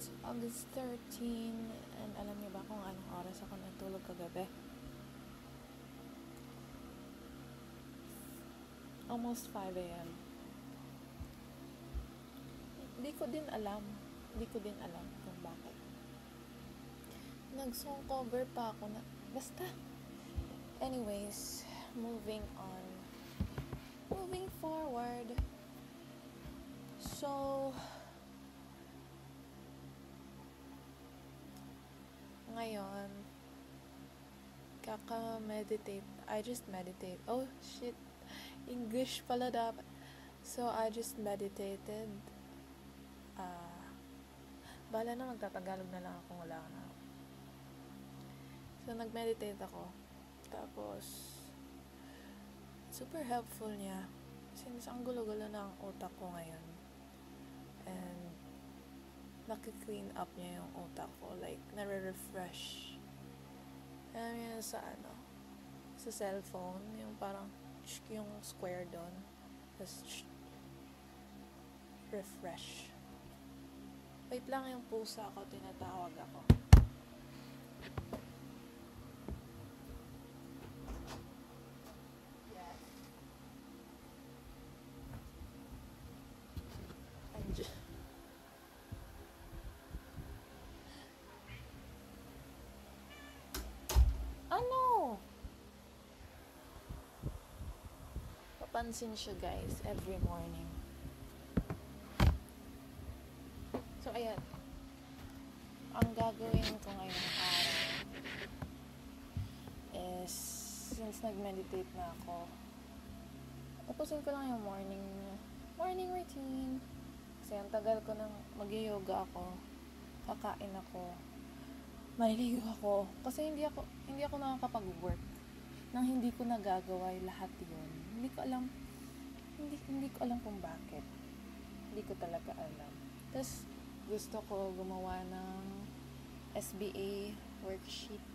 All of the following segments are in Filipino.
It's August 13, and alam niyo ba kung anong oras ako natulog kagabi? Almost 5 a.m. Hindi ko din alam kung bakit. Nag-song cover pa ako na, basta. Anyways, moving forward. So, ngayon, kaka-meditate. I just meditate. Oh, shit. English pala dapat. So, I just meditated. Bala na, magtatagalog na lang ako. Wala na. So, nag-meditate ako. Tapos, super helpful niya. Since ang gulo-gulo na ang utak ko ngayon. And, naki-clean up niya yung utak ko. Like, nare-refresh. Alam niya sa sa cellphone, yung parang, yung square doon. Tapos, refresh. Wait lang, yung pusa ko, tinatawag ako. Ano? Papansin siya, guys, every morning. So, ayan. Ang gagawin ko ngayong araw is, since nag-meditate na ako, tapusin ko lang yung morning routine. Kasi ang tagal ko nang mag-yoga ako, kakain ako, maliligo ako. Kasi hindi ako nakakapag-work nang hindi ko nagagawa yung lahat yun. Hindi ko alam kung bakit. Hindi ko talaga alam. Tapos, gusto ko gumawa ng SBA worksheet.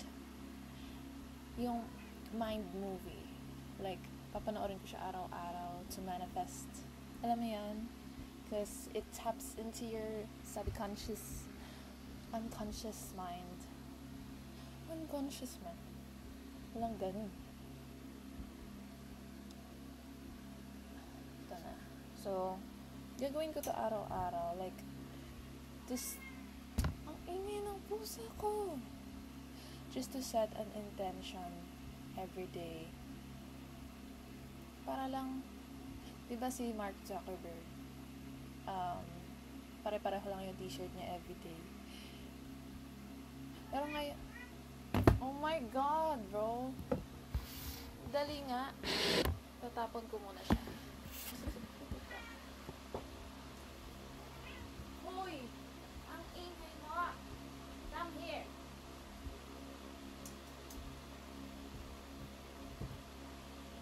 Yung mind movie. Like, papanoorin ko siya araw-araw to manifest. Alam mo yan? Because it taps into your subconscious, unconscious mind. Unconscious man. Walang ganun. Ito na. So, gagawin ko to araw-araw. Like, just, ang ingay ng pusa ko. Just to set an intention every day. Para lang, diba si Mark Zuckerberg, pare-pareho lang yung t-shirt niya everyday. Pero ngayon, oh my God, bro. Dali nga. Tatapon ko muna siya. Hoy! Ang ingay mo! Come here!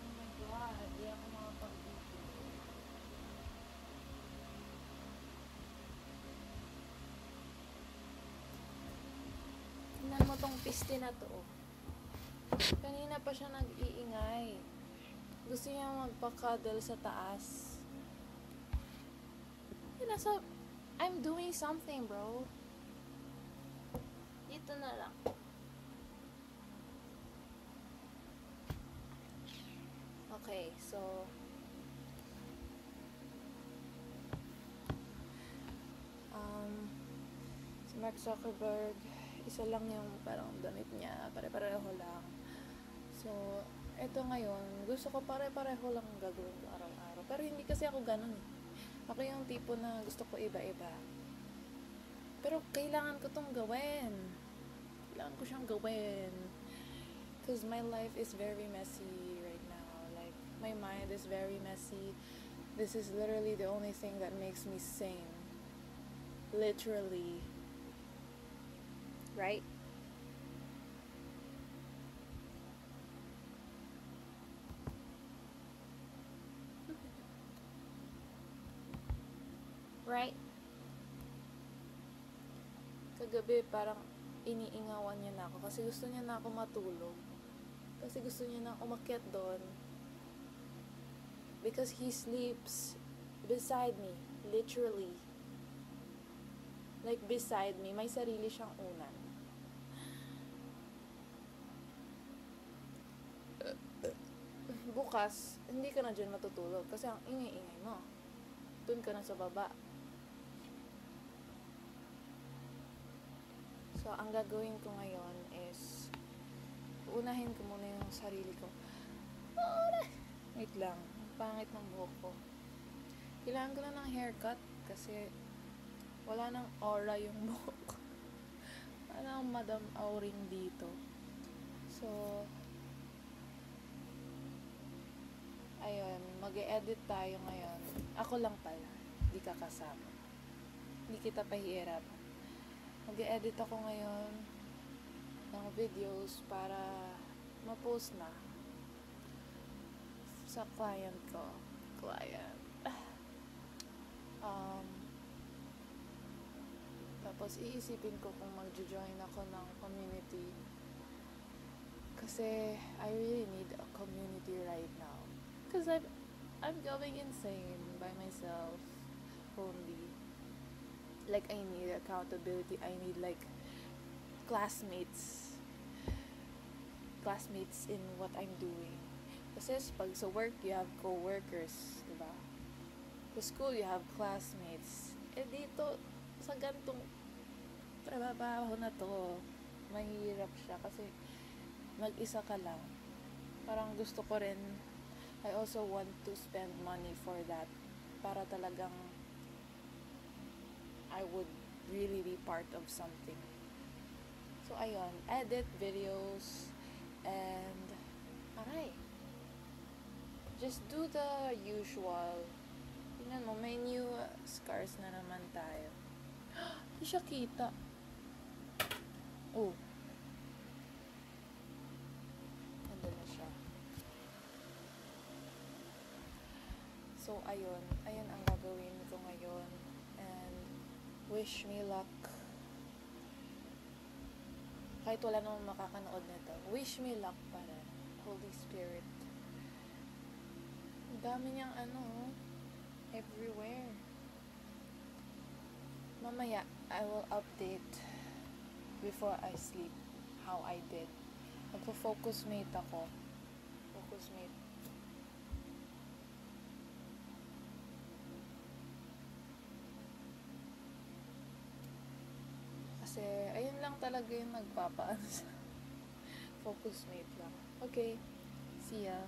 Oh my God, di ako makapag-video. Tingnan mo tong piste na to. Kanina pa siya nag-iingay. Gusto niya magpa-cuddle sa taas. I'm doing something, bro. Dito na lang. Okay, so si Mark Zuckerberg, isa lang yung parang damit niya, pare-pareho lang. So, eto ngayon, gusto ko pare-pareho lang gagawin ko araw-araw. Pero hindi kasi ako ganun eh. Ako yung tipo na gusto ko iba-iba. Pero kailangan ko tong gawin. Kailangan ko siyang gawin. Because my life is very messy right now. Like, my mind is very messy. This is literally the only thing that makes me sane. Literally. Right? Right? Kagabi parang iniingawan niya na ako kasi gusto niya na ako matulog. Kasi gusto niya na umakyat doon. Because he sleeps beside me, literally. Like, beside me, may sarili siyang unan. Bukas, hindi ka na dyan matutulog kasi ang ingay-ingay mo. Doon ka na sa baba. So, ang gagawin ko ngayon is unahin ko muna yung sarili ko. Wait lang. Ang pangit ng buhok ko. Kailangan ko na ng haircut kasi wala nang aura yung buhok ko. Wala nang Madam Auring dito. So, ayun. Mag-e-edit tayo ngayon. Ako lang pala. Hindi ka kasama. Hindi kita pahihirapan. Mag-e-edit ako ngayon ng videos para ma-post na sa client ko. Tapos iisipin ko kung mag-join ako ng community kasi I really need a community right now because I'm going insane by myself only. Like, I need accountability. I need like classmates in what I'm doing. Kasi pag sa work, you have co-workers, diba? Sa school, you have classmates. Eh dito, sa gantong trabaho na to, mahirap siya kasi mag-isa ka lang. Parang gusto ko rin, I also want to spend money for that para talagang I would really be part of something. So, ayun, edit videos and aray, just do the usual. Tingnan mo, may new scars na naman tayo. Hindi siya kita. Oh. Nandun na siya. So, ayun. Ayun ang gagawin ko ngayon. And wish me luck. Kahit wala namang makakanood nito. Wish me luck para. Holy Spirit. Ang dami niyang everywhere. Mamaya, I will update before I sleep how I did. Magpo-focus mate ako. Focus mate. Kasi, ayun lang talaga yung nagpapaano sa focus mate lang. Okay. See ya.